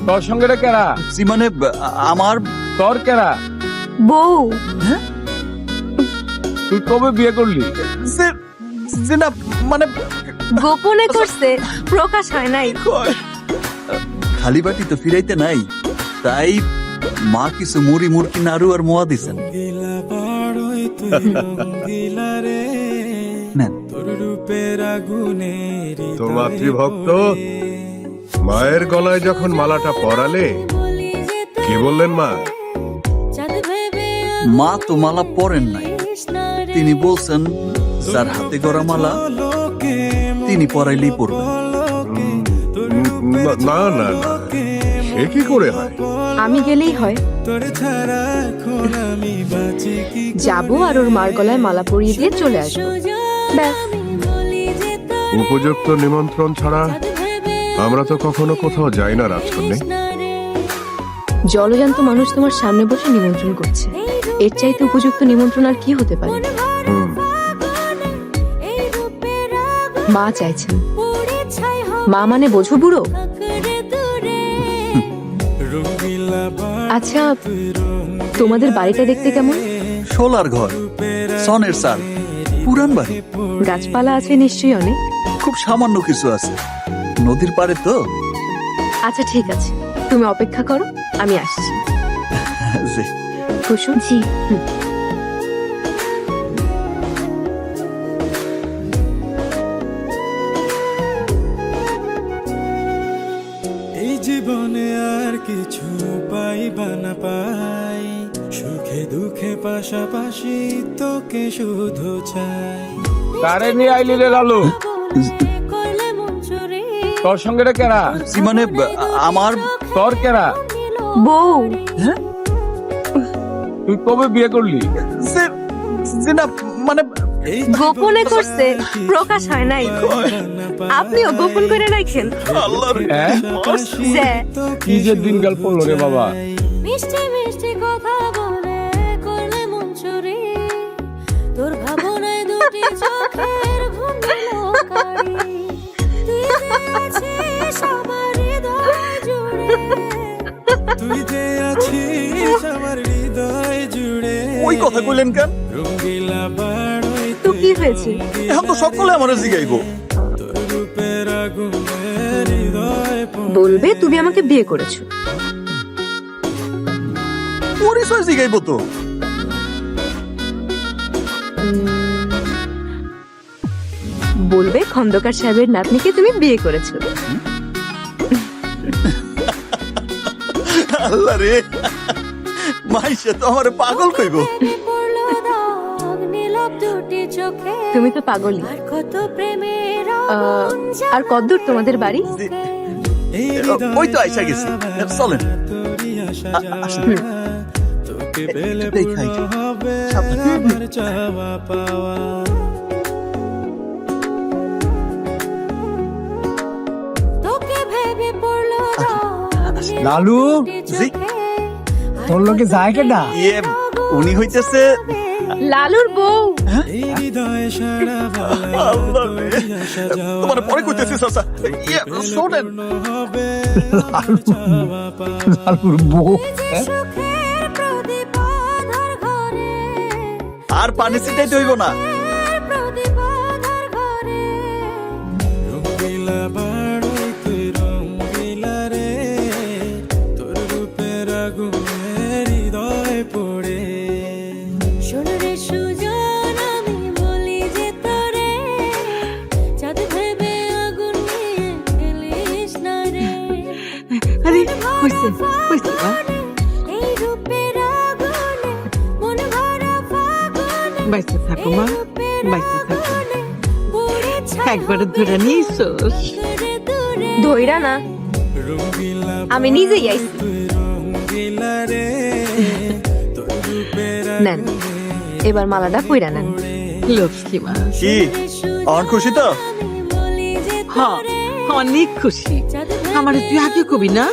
তোর সঙ্গে রে কেরা? মানে আমার তোর কেরা? বউ। তুই কবে বিয়ে করলি? না মানে গোপনে করছে, প্রকাশ হয় নাই। খালি বাটি তো ফিরাইতে নাই, তাই মা কিছু মুড়ি মুরকি নাড়ু আর মোয়া দিছেন। নেন। তো মাতৃভক্ত মায়ের গলায় যখন মালাটা পরালে কি বললেন মা? মা তো মালা পরেন নাই, তিনি বলছেন যার হাতে গড়া মালা তিনি পরাইলেই পরবেন। না না না, সে কি করে হয়? আমি গেলেই হয়। যাবো আর ওর মার গলায় মালা পরিয়ে দিয়ে চলে আসবো, ব্যাস। উপযুক্ত নিমন্ত্রণ ছাড়া আমরা তো কখনো কোথাও যাই না রাজকন্যা। জলজান্ত মানুষ তোমার সামনে বসে নিমন্ত্রণ করছে, এর চাইতে উপযুক্ত নিমন্ত্রণ আর কি হতে পারে? মা চাইছেন। মা মানে বোঝো বুড়ো। আচ্ছা, তোমাদের বাড়িটা দেখতে কেমন? শোলার ঘর, সনের চাল, পুরান বাড়ি। গাছপালা আছে নিশ্চয়ই অনেক? খুব সামান্য কিছু আছে, নদীর পাড়ে তো। আচ্ছা ঠিক আছে, তুমি অপেক্ষা করো, আমি আসছি। জি। কুসুম। জি। এই জীবনে আর কিছু পাইবা না পাই, সুখে দুঃখে পাশাপাশি তোকে শুধু চাই। কারে নিয়ে আইলি রে লালু? তোর সঙ্গে রে কেরা? মানে আমার তোর কেরা? বউ। তুই কবে বিয়ে করলি? না মানে গোপনে করছে, প্রকাশ হয় নাই। আপনিও গোপন করে রাখেন। হ্যাঁ? যে কি যে দিনকাল পড়লো রে বাবা। মিষ্টি মিষ্টি কথা বলে করলে মন চুরি, তোর ভাবনায় দুটি চোখের ঘুম দিল কারি। তুই আছিস আমার হৃদয় জুড়ে, তুই যে আছিস আমার হৃদয় জুড়ে। ওই কথা কইলেন কেন? রঙ্গিলা বাড়ই তো কি হয়েছে? এখন তো সকলে আমার জিগাইবো। তোর রূপের আগুনে হৃদয় বলবে তুমি আমাকে বিয়ে করেছো। পরিচয় জিগাইবো তো। বলবে খন্দকার সাহেবের নাতনিকে তুমি বিয়ে করেছো। আল্লাহ রে, মাইশা তো আমার পাগল কইবো। পড়লো দাগ নীলব দুটি চোখে, তুমি তো পাগলই। আর কত প্রেমের আর কতদূর তোমাদের বাড়ি? ওই তো আইসা গেছি, চলেন। তোরই আশা আসুন। তোকে পেলে একটু দেখাই। পূর্ণ হবে সাবধানে। আমার চাওয়া পাওয়া। তোকে ভেবে পড়লো দাগ লালু, জি। তোর লোকে যায় কেডা? ইয়ে উনি হইতেছে লালুর বউ। এই হৃদয়ে সারা বেলা আল্লাহ রে, তোরই আসা যাওয়া। তোমার পরে কইতেছি চাচা। ইয়ে শোনেন, পূর্ণ হবে আমার চাওয়া পাওয়া। লালুর বউ। সুখের প্রদীপ আধার ঘরে, আর পানি ছিটাইতে হইব না। প্রদীপ আধার ঘরে। রঙ্গিলা বাড়ই তুই রঙ্গিলা রে, তোর রূপের আগুনে হৃদয় পড়ে। শোন রে সুজন, আমি বলি যে তোরে, চাঁদ ভেবে আগুন নিয়ে খেলিস না রে। আরে হইছে হইছে। এই রূপের আগুনে মন ভরা ফাগুনে, বাইসে থাকো মা, বাইসে থাকো। পুড়ে একবার ধরে নিয়েছোস। ধইরা না, রঙ্গিলা আমি নিজেই আইছি। তুই রঙ্গিলা রে, তোর রূপের নেন, এবার মালাটা পইরা নেন। লক্ষ্মী মা, কি অন খুশি তো? হ অনেক খুশি। আমার তুই আগে কবি না?